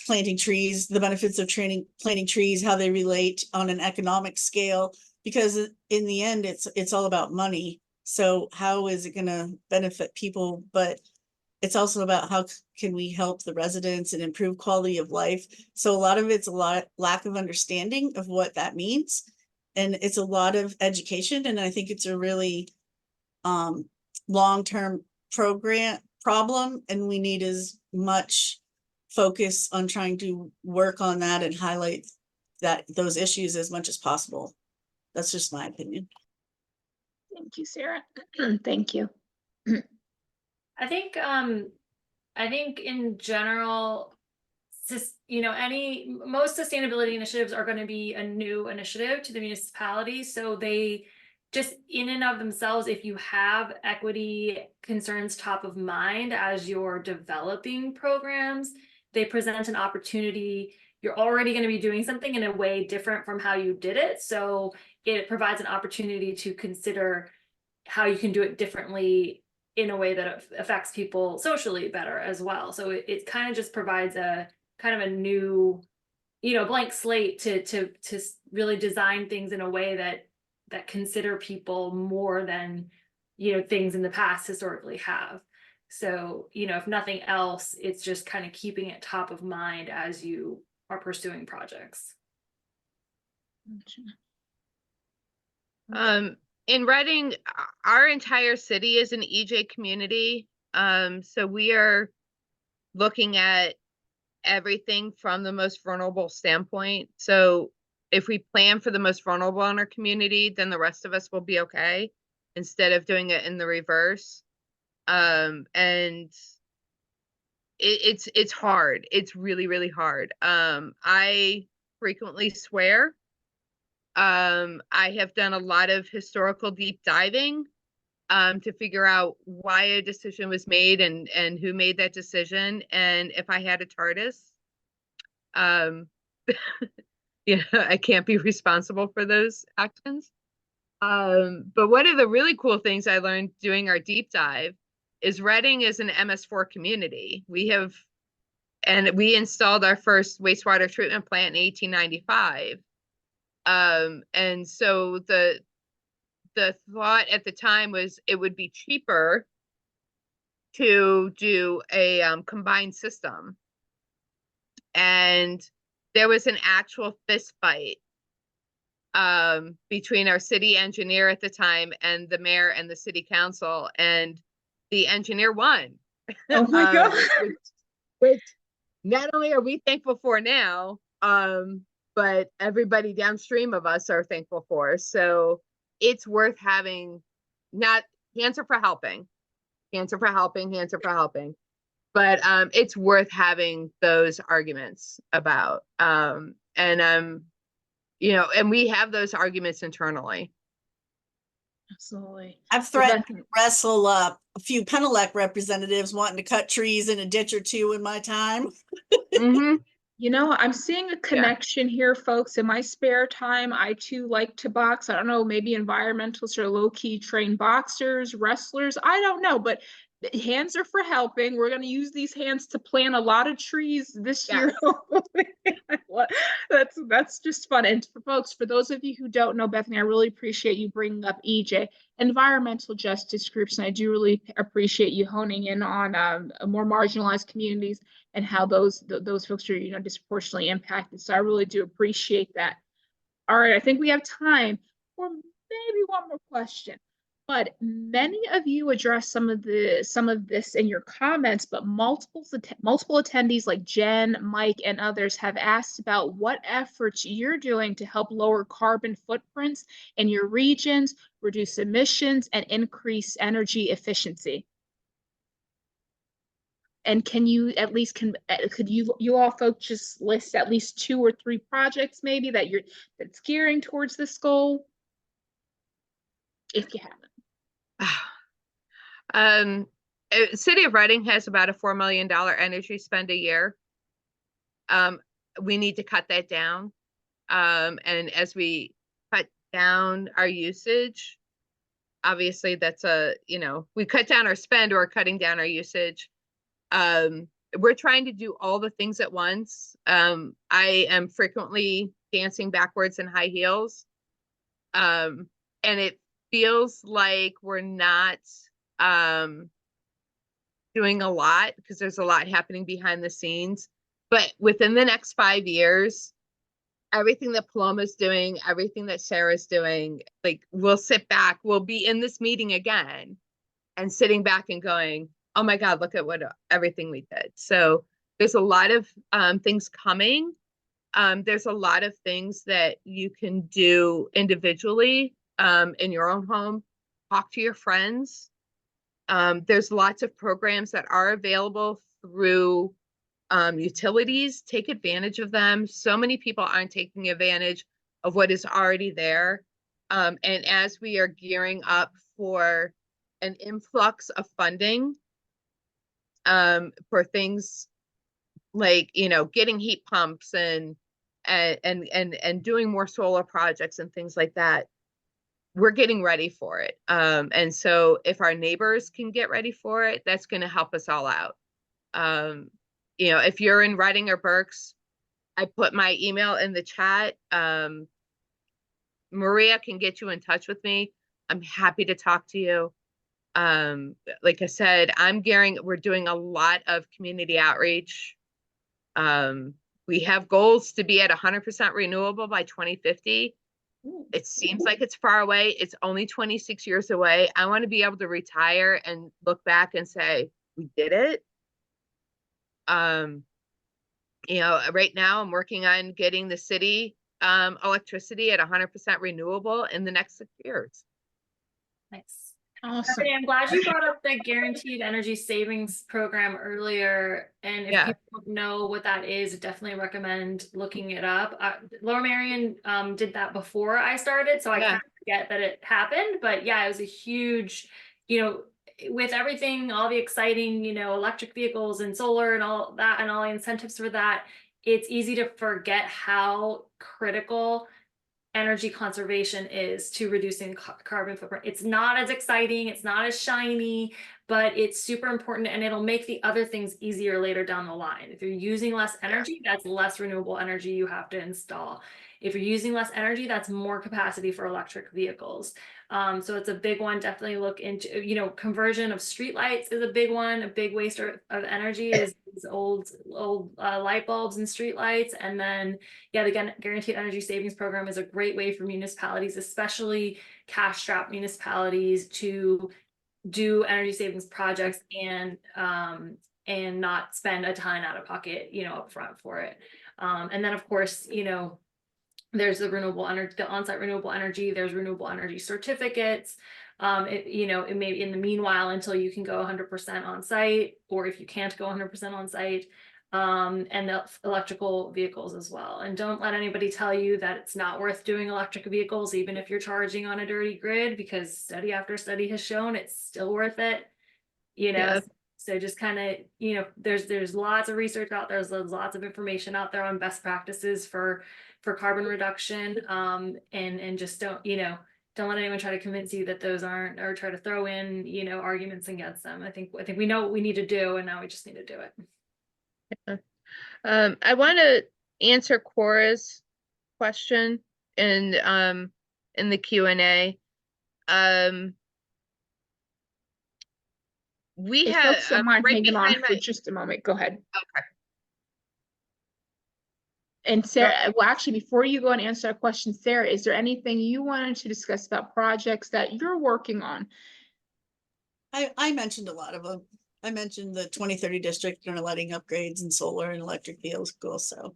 planting trees, the benefits of planting trees, how they relate on an economic scale, because in the end it's all about money. So how is it going to benefit people? But it's also about how can we help the residents and improve quality of life. So a lot of it's lack of understanding of what that means, and it's a lot of education. And I think it's a really long-term problem, and we need as much focus on trying to work on that and highlight those issues as much as possible. That's just my opinion. Thank you, Sarah. Thank you. I think in general, most sustainability initiatives are going to be a new initiative to the municipality. So they just in and of themselves, if you have equity concerns top of mind as you're developing programs, they present an opportunity. You're already going to be doing something in a way different from how you did it. So it provides an opportunity to consider how you can do it differently in a way that affects people socially better as well. So it kind of just provides a kind of a new, blank slate to really design things in a way that consider people more than, things in the past historically have. So, if nothing else, it's just kind of keeping it top of mind as you are pursuing projects. In Reading, our entire city is an EJ community. So we are looking at everything from the most vulnerable standpoint. So if we plan for the most vulnerable in our community, then the rest of us will be okay, instead of doing it in the reverse. And it's hard. It's really, really hard. I frequently swear. I have done a lot of historical deep diving to figure out why a decision was made and who made that decision. And if I had a TARDIS, yeah, I can't be responsible for those actions. But one of the really cool things I learned doing our deep dive is Reading is an MS4 community. We installed our first wastewater treatment plant in 1895. And so the thought at the time was it would be cheaper to do a combined system. And there was an actual fist fight between our city engineer at the time and the mayor and the city council, and the engineer won. Oh my God. Which not only are we thankful for now, but everybody downstream of us are thankful for. So it's worth having, not hands are for helping, hands are for helping, hands are for helping. But it's worth having those arguments about. You know, and we have those arguments internally. Absolutely. I've threatened to wrestle a few Penelec representatives wanting to cut trees in a ditch or two in my time. Mm-hmm. You know, I'm seeing a connection here, folks. In my spare time, I too like to box. I don't know, maybe environmentalists are low-key trained boxers, wrestlers. I don't know, but hands are for helping. We're going to use these hands to plant a lot of trees this year. That's just fun. And for folks, for those of you who don't know, Bethany, I really appreciate you bringing up EJ, environmental justice groups, and I do really appreciate you honing in on more marginalized communities and how those folks are, you know, disproportionately impacted. So I really do appreciate that. All right, I think we have time for maybe one more question. But many of you addressed some of this in your comments, but multiple attendees like Jen, Mike, and others have asked about what efforts you're doing to help lower carbon footprints in your regions, reduce emissions, and increase energy efficiency. And can you at least could you all folks just list at least 2 or 3 projects maybe that's gearing towards this goal, if you haven't? City of Reading has about a $4 million energy spend a year. We need to cut that down. And as we cut down our usage, obviously that's we cut down our spend or cutting down our usage. We're trying to do all the things at once. I am frequently dancing backwards in high heels. And it feels like we're not doing a lot because there's a lot happening behind the scenes. But within the next 5 years, everything that Paloma's doing, everything that Sarah's doing, like we'll sit back, we'll be in this meeting again and sitting back and going, oh my God, look at everything we did. So there's a lot of things coming. There's a lot of things that you can do individually in your own home. Talk to your friends. There's lots of programs that are available through utilities. Take advantage of them. So many people aren't taking advantage of what is already there. And as we are gearing up for an influx of funding for things like, getting heat pumps and doing more solar projects and things like that, we're getting ready for it. And so if our neighbors can get ready for it, that's going to help us all out. If you're in Reading or Berks, I put my email in the chat. Maria can get you in touch with me. I'm happy to talk to you. Like I said, we're doing a lot of community outreach. We have goals to be at 100% renewable by 2050. It seems like it's far away. It's only 26 years away. I want to be able to retire and look back and say, we did it. Right now I'm working on getting the city electricity at 100% renewable in the next 6 years. Nice. Awesome. Bethany, I'm glad you brought up the guaranteed energy savings program earlier. And if Yeah. people don't know what that is, definitely recommend looking it up. Lower Marion did that before I started, so I Yeah. kind of forget that it happened. But yeah, it was a huge, with everything, all the exciting, electric vehicles and solar and all that and all the incentives for that, it's easy to forget how critical energy conservation is to reducing carbon footprint. It's not as exciting, it's not as shiny, but it's super important, and it'll make the other things easier later down the line. If you're using less energy, that's less renewable energy you have to install. If you're using less energy, that's more capacity for electric vehicles. So it's a big one. Definitely look into, conversion of streetlights is a big one. A big waster of energy is old light bulbs and streetlights. And then, yeah, the Guaranteed Energy Savings Program is a great way for municipalities, especially cash-strapped municipalities, to do energy savings projects and not spend a ton out of pocket, up front for it. And then, of course, there's the renewable energy, the on-site renewable energy, there's renewable energy certificates. It may be in the meanwhile until you can go 100% on site, or if you can't go 100% on site, and the electrical vehicles as well. And don't let anybody tell you that it's not worth doing electric vehicles, even if you're charging on a dirty grid, because study after study has shown it's still worth it. Yeah. So just kind of, there's lots of research out there, there's lots of information out there on best practices for carbon reduction. And just don't let anyone try to convince you that those aren't, or try to throw in, arguments against them. I think we know what we need to do, and now we just need to do it. I want to answer Cora's question in the Q&A. We If have folks don't mind right hanging on behind for my, just a moment, go ahead. okay. And Sarah, well, actually, before you go and answer that question, Sarah, is there anything you wanted to discuss about projects that you're working on? I mentioned a lot of them. I mentioned the 2030 district and our lighting upgrades and solar and electric vehicles. So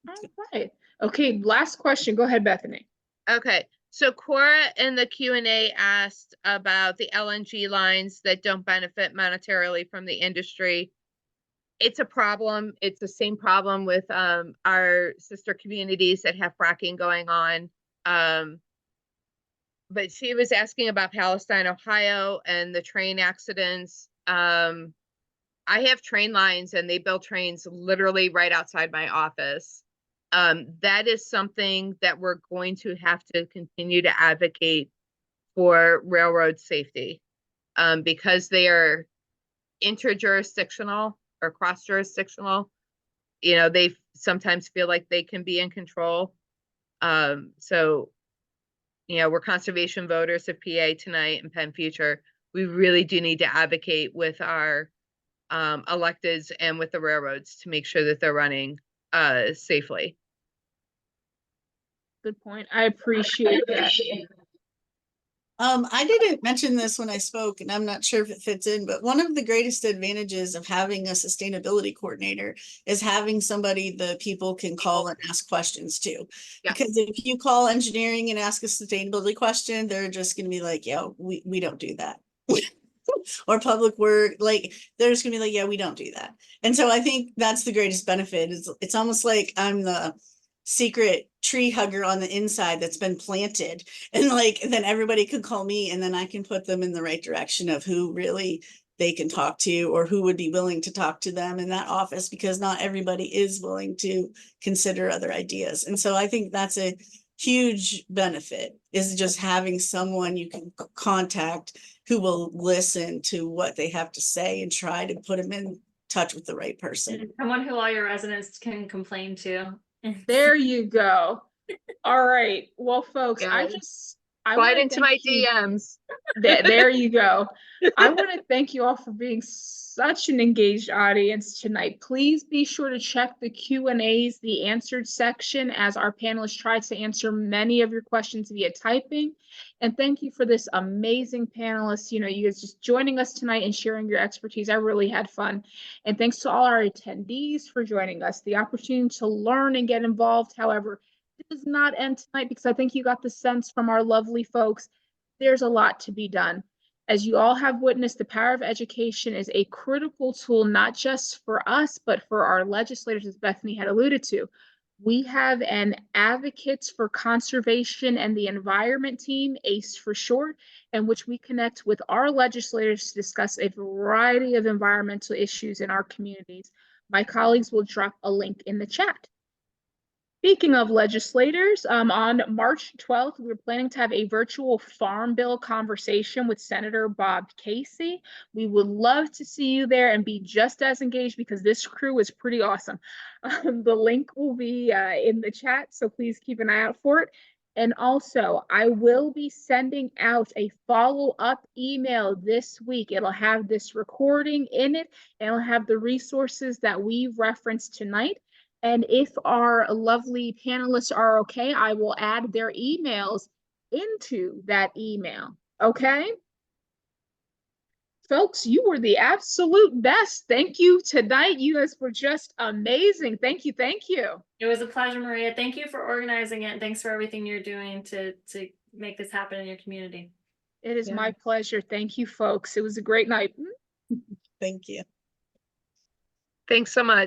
All right. Okay, last question. Go ahead, Bethany. Okay, so Cora in the Q&A asked about the LNG lines that don't benefit monetarily from the industry. It's a problem. It's the same problem with our sister communities that have fracking going on. But she was asking about Palestine, Ohio, and the train accidents. I have train lines, and they build trains literally right outside my office. That is something that we're going to have to continue to advocate for railroad safety, because they are interjurisdictional or cross-jurisdictional. They sometimes feel like they can be in control. So, we're conservation voters of PA tonight and Penn Future. We really do need to advocate with our electeds and with the railroads to make sure that they're running safely. Good point. I appreciate that. I didn't mention this when I spoke, and I'm not sure if it fits in, but one of the greatest advantages of having a sustainability coordinator is having somebody that people can call and ask questions to. Yeah. Because if you call engineering and ask a sustainability question, they're just going to be like, yeah, we don't do that. Or public work, like they're just gonna be like, yeah, we don't do that. And so I think that's the greatest benefit. It's almost like I'm the secret tree hugger on the inside that's been planted, and like then everybody can call me, and then I can put them in the right direction of who really they can talk to, or who would be willing to talk to them in that office, because not everybody is willing to consider other ideas. And so I think that's a huge benefit, is just having someone you can contact who will listen to what they have to say and try to put them in touch with the right person. Someone who all your residents can complain to. There you go. All right. Well, folks, Yeah. I Slide wanna into my thank you. DMs. There you go. I want to thank you all for being such an engaged audience tonight. Please be sure to check the Q&As, the answered section, as our panelists try to answer many of your questions via typing. And thank you for this amazing panelists. You guys just joining us tonight and sharing your expertise. I really had fun. And thanks to all our attendees for joining us. The opportunity to learn and get involved, however, does not end tonight because I think you got the sense from our lovely folks. There's a lot to be done. As you all have witnessed, the power of education is a critical tool, not just for us, but for our legislators, as Bethany had alluded to. We have an Advocates for Conservation and the Environment team, ACE for short, in which we connect with our legislators to discuss a variety of environmental issues in our communities. My colleagues will drop a link in the chat. Speaking of legislators, on March 12th, we're planning to have a virtual farm bill conversation with Senator Bob Casey. We would love to see you there and be just as engaged because this crew is pretty awesome. The link will be in the chat, so please keep an eye out for it. And also, I will be sending out a follow-up email this week. It'll have this recording in it, and it'll have the resources that we referenced tonight. And if our lovely panelists are okay, I will add their emails into that email. Okay? Folks, you were the absolute best. Thank you tonight. You guys were just amazing. Thank you. Thank you. It was a pleasure, Maria. Thank you for organizing it, and thanks for everything you're doing to make this happen in your community. It is Yeah. my pleasure. Thank you, folks. It was a great night. Thank you. Thanks so much.